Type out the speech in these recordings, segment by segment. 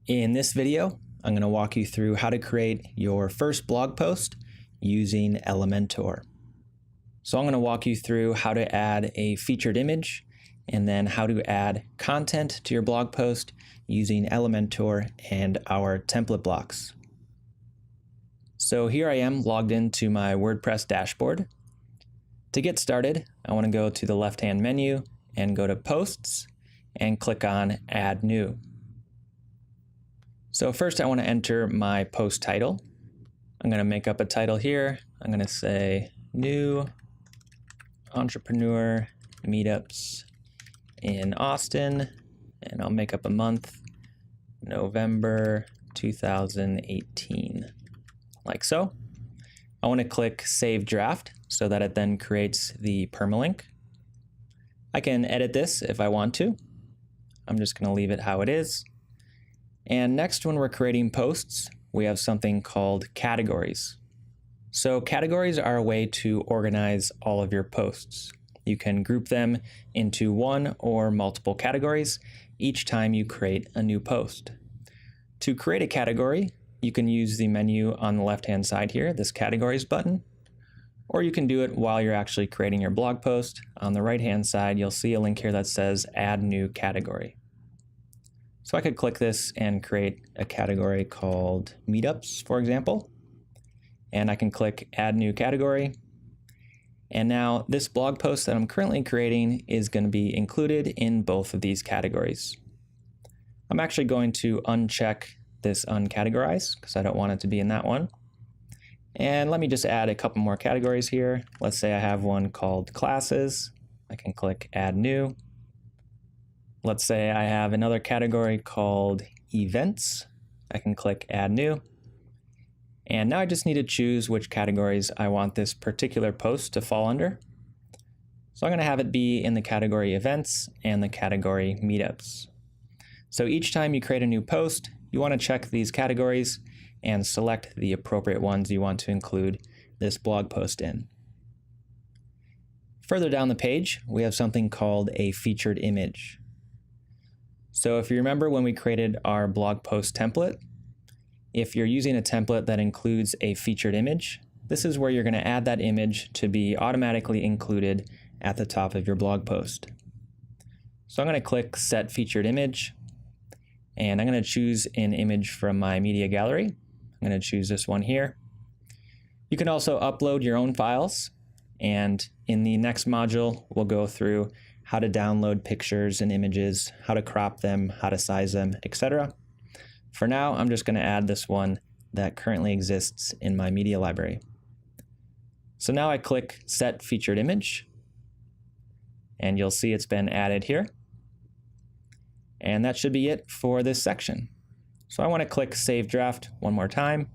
In this video, I'm going to walk you through how to create your first blog post using Elementor. So I'm going to walk you through how to add a featured image and then how to add content to your blog post using Elementor and our template blocks. So here I am logged into my WordPress dashboard. To get started, I want to go to the left-hand menu and go to Posts and click on Add New. So first I want to enter my post title. I'm going to make up a title here. I'm going to say New Entrepreneur Meetups in Austin, and I'll make up a month, November 2018, like so. I want to click Save Draft so that it then creates the permalink. I can edit this if I want to. I'm just going to leave it how it is. And next, when we're creating posts, we have something called categories. So categories are a way to organize all of your posts. You can group them into one or multiple categories each time you create a new post. To create a category, you can use the menu on the left-hand side here, this Categories button, or you can do it while you're actually creating your blog post. On the right-hand side, you'll see a link here that says Add New Category. So I could click this and create a category called Meetups, for example. And I can click Add New Category. And now this blog post that I'm currently creating is going to be included in both of these categories. I'm actually going to uncheck this Uncategorize because I don't want it to be in that one. And let me just add a couple more categories here. Let's say I have one called Classes. I can click Add New. Let's say I have another category called Events. I can click Add New. And now I just need to choose which categories I want this particular post to fall under. So I'm going to have it be in the category Events and the category Meetups. So each time you create a new post, you want to check these categories and select the appropriate ones you want to include this blog post in. Further down the page, we have something called a featured image. So if you remember when we created our blog post template, if you're using a template that includes a featured image, this is where you're going to add that image to be automatically included at the top of your blog post. So I'm going to click Set Featured Image, and I'm going to choose an image from my media gallery. I'm going to choose this one here. You can also upload your own files, and in the next module, we'll go through how to download pictures and images, how to crop them, how to size them, etc. For now, I'm just going to add this one that currently exists in my media library. So now I click Set Featured Image, and you'll see it's been added here. And that should be it for this section. So I want to click Save Draft one more time.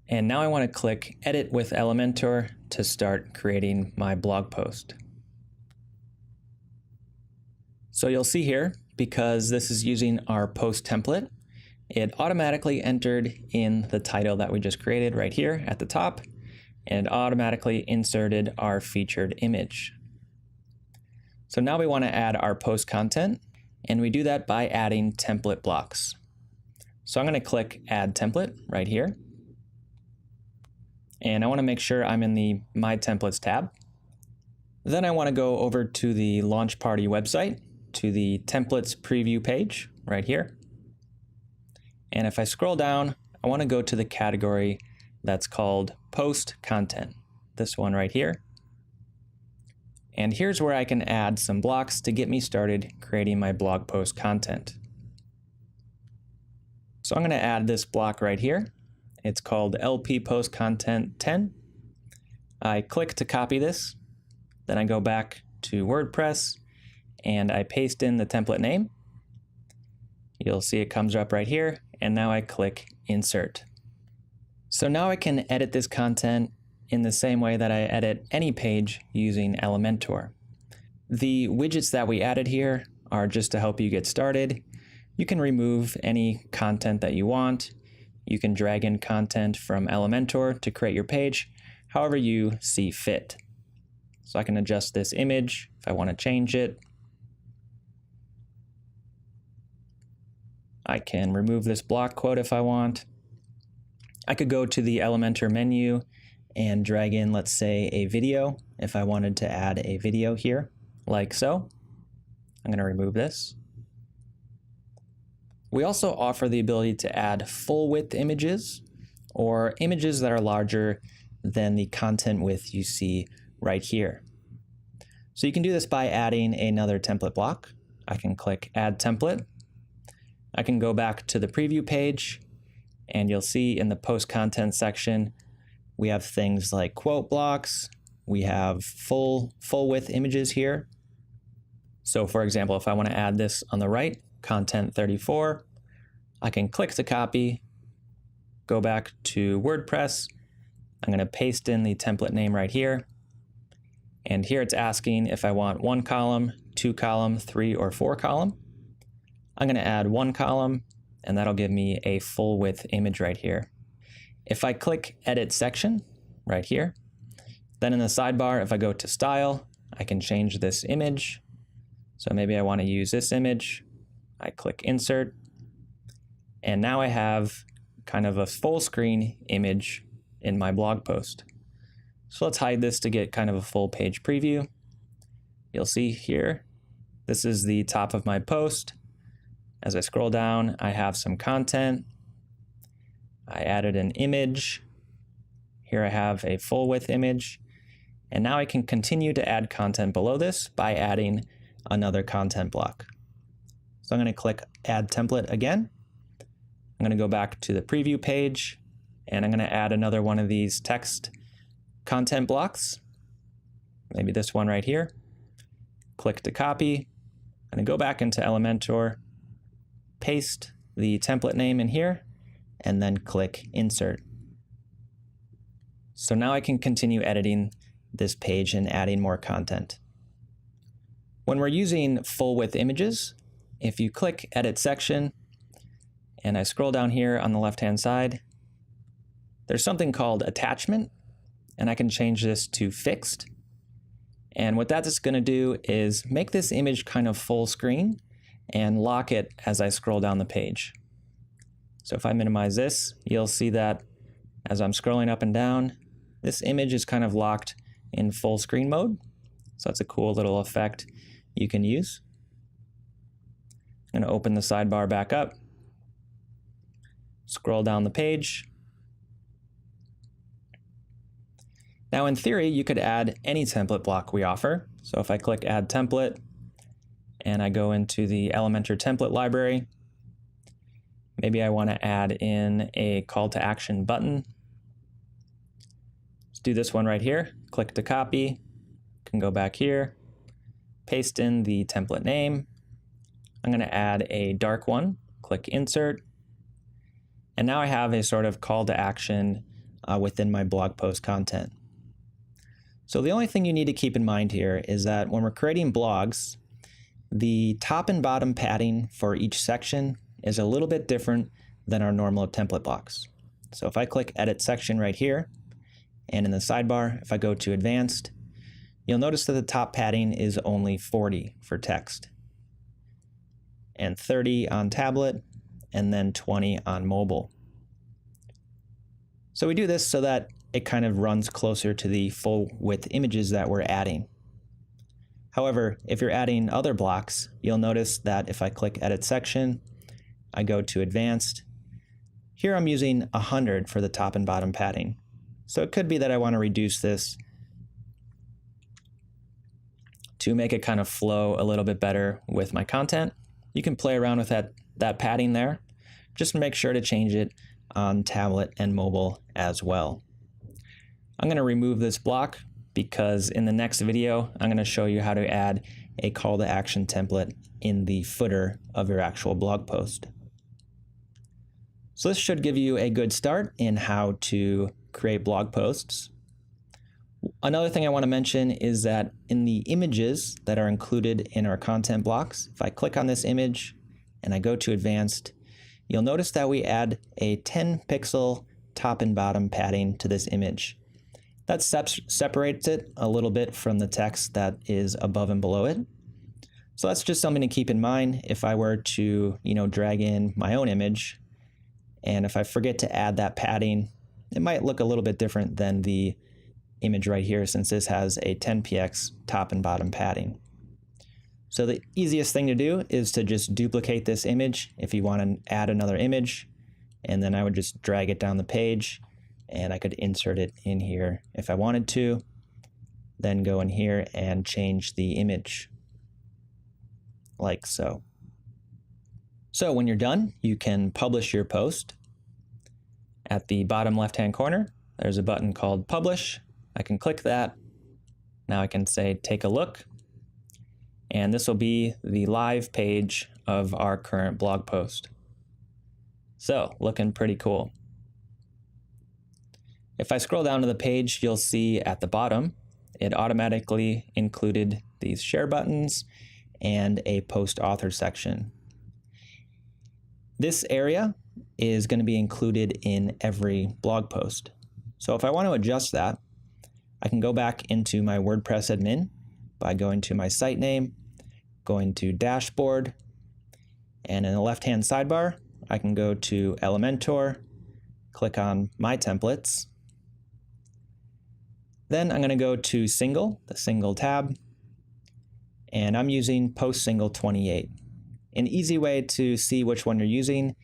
And now I want to click Edit with Elementor to start creating my blog post. So you'll see here, because this is using our post template, it automatically entered in the title that we just created right here at the top, and automatically inserted our featured image. So now we want to add our post content, and we do that by adding template blocks. So I'm going to click Add Template right here. And I want to make sure I'm in the My Templates tab. Then I want to go over to the Launch Party website, to the Templates Preview page right here. And if I scroll down, I want to go to the category that's called Post Content, this one right here. And here's where I can add some blocks to get me started creating my blog post content. So I'm going to add this block right here. It's called LP Post Content 10. I click to copy this, then I go back to WordPress and I paste in the template name. You'll see it comes up right here, and now I click Insert. So now I can edit this content in the same way that I edit any page using Elementor. The widgets that we added here are just to help you get started. You can remove any content that you want. You can drag in content from Elementor to create your page, however you see fit. So I can adjust this image if I want to change it. I can remove this block quote if I want. I could go to the Elementor menu and drag in, let's say, a video if I wanted to add a video here, like so. I'm going to remove this. We also offer the ability to add full width images or images that are larger than the content width you see right here. So you can do this by adding another template block. I can click Add Template. I can go back to the preview page, and you'll see in the post content section, we have things like quote blocks. We have full width images here. So for example, if I want to add this on the right, content 34, I can click to copy, go back to WordPress. I'm going to paste in the template name right here. And here it's asking if I want 1 column, 2 column, 3 or 4 column. I'm going to add 1 column, and that'll give me a full width image right here. If I click Edit Section right here, then in the sidebar, if I go to Style, I can change this image. So maybe I want to use this image. I click Insert, and now I have kind of a full screen image in my blog post. So let's hide this to get kind of a full page preview. You'll see here, this is the top of my post. As I scroll down, I have some content. I added an image. Here I have a full width image. And now I can continue to add content below this by adding another content block. So I'm going to click Add Template again. I'm going to go back to the preview page, and I'm going to add another one of these text content blocks. Maybe this one right here. Click to copy. I'm going to go back into Elementor, paste the template name in here, and then click Insert. So now I can continue editing this page and adding more content. When we're using full width images, if you click Edit Section, and I scroll down here on the left-hand side, there's something called Attachment, and I can change this to Fixed. And what that's going to do is make this image kind of full screen and lock it as I scroll down the page. So if I minimize this, you'll see that as I'm scrolling up and down, this image is kind of locked in full screen mode. So that's a cool little effect you can use. I'm going to open the sidebar back up, scroll down the page. Now in theory, you could add any template block we offer. So if I click Add Template and I go into the Elementor template library, maybe I want to add in a call to action button. Let's do this one right here. Click to copy, can go back here, paste in the template name. I'm going to add a dark one, click Insert, and now I have a sort of call to action within my blog post content. So the only thing you need to keep in mind here is that when we're creating blogs, the top and bottom padding for each section is a little bit different than our normal template blocks. So if I click Edit Section right here, and in the sidebar, if I go to Advanced, you'll notice that the top padding is only 40 for text, and 30 on tablet, and then 20 on mobile. So we do this so that it kind of runs closer to the full width images that we're adding. However, if you're adding other blocks, you'll notice that if I click Edit Section, I go to Advanced. Here I'm using 100 for the top and bottom padding. So it could be that I want to reduce this to make it kind of flow a little bit better with my content. You can play around with that padding there. Just make sure to change it on tablet and mobile as well. I'm going to remove this block because in the next video, I'm going to show you how to add a call to action template in the footer of your actual blog post. So this should give you a good start in how to create blog posts. Another thing I want to mention is that in the images that are included in our content blocks, if I click on this image and I go to Advanced, you'll notice that we add a 10 pixel top and bottom padding to this image. That separates it a little bit from the text that is above and below it. So that's just something to keep in mind if I were to, drag in my own image. And if I forget to add that padding, it might look a little bit different than the image right here, since this has a 10px top and bottom padding. So the easiest thing to do is to just duplicate this image if you want to add another image, and then I would just drag it down the page, and I could insert it in here if I wanted to, then go in here and change the image like so. So when you're done, you can publish your post. At the bottom left-hand corner, there's a button called Publish. I can click that. Now I can say, take a look. And this will be the live page of our current blog post. So, looking pretty cool. If I scroll down to the page, you'll see at the bottom, it automatically included these share buttons and a post author section. This area is going to be included in every blog post. So if I want to adjust that, I can go back into my WordPress admin by going to my site name, going to Dashboard, and in the left-hand sidebar, I can go to Elementor, click on My Templates. Then I'm going to go to Single, the Single tab, and I'm using Post Single 28. An easy way to see which one you're using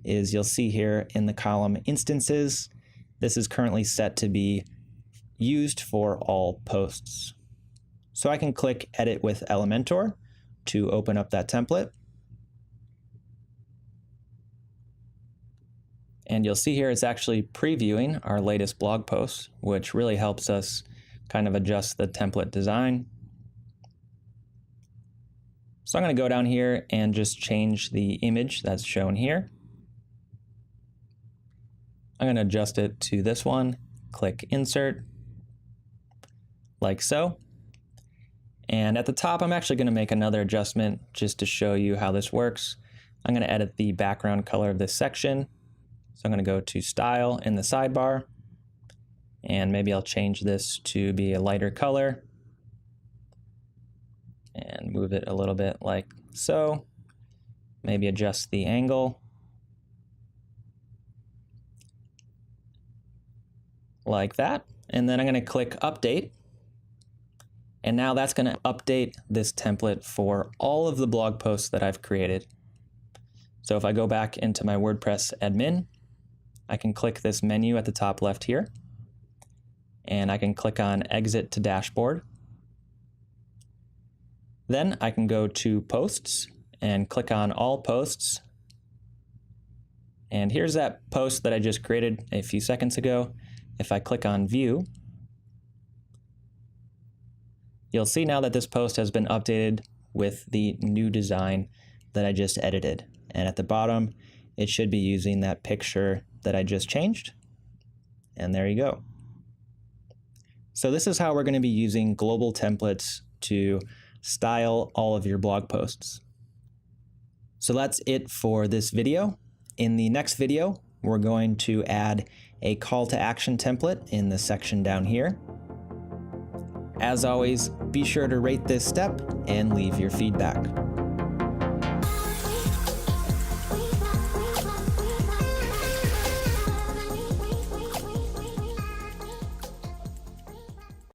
is you'll see here in the column Instances, this is currently set to be used for all posts. So I can click Edit with Elementor to open up that template. And you'll see here it's actually previewing our latest blog post, which really helps us kind of adjust the template design. So I'm going to go down here and just change the image that's shown here. I'm going to adjust it to this one, click Insert, like so. And at the top, I'm actually going to make another adjustment just to show you how this works. I'm going to edit the background color of this section. So I'm going to go to Style in the sidebar, and maybe I'll change this to be a lighter color and move it a little bit like so. Maybe adjust the angle like that. And then I'm going to click Update. And now that's going to update this template for all of the blog posts that I've created. So if I go back into my WordPress admin, I can click this menu at the top left here, and I can click on Exit to Dashboard. Then I can go to Posts and click on All Posts. And here's that post that I just created a few seconds ago. If I click on View, you'll see now that this post has been updated with the new design that I just edited. And at the bottom, it should be using that picture that I just changed. And there you go. So this is how we're going to be using global templates to style all of your blog posts. So that's it for this video. In the next video, we're going to add a call to action template in the section down here. As always, be sure to rate this step and leave your feedback.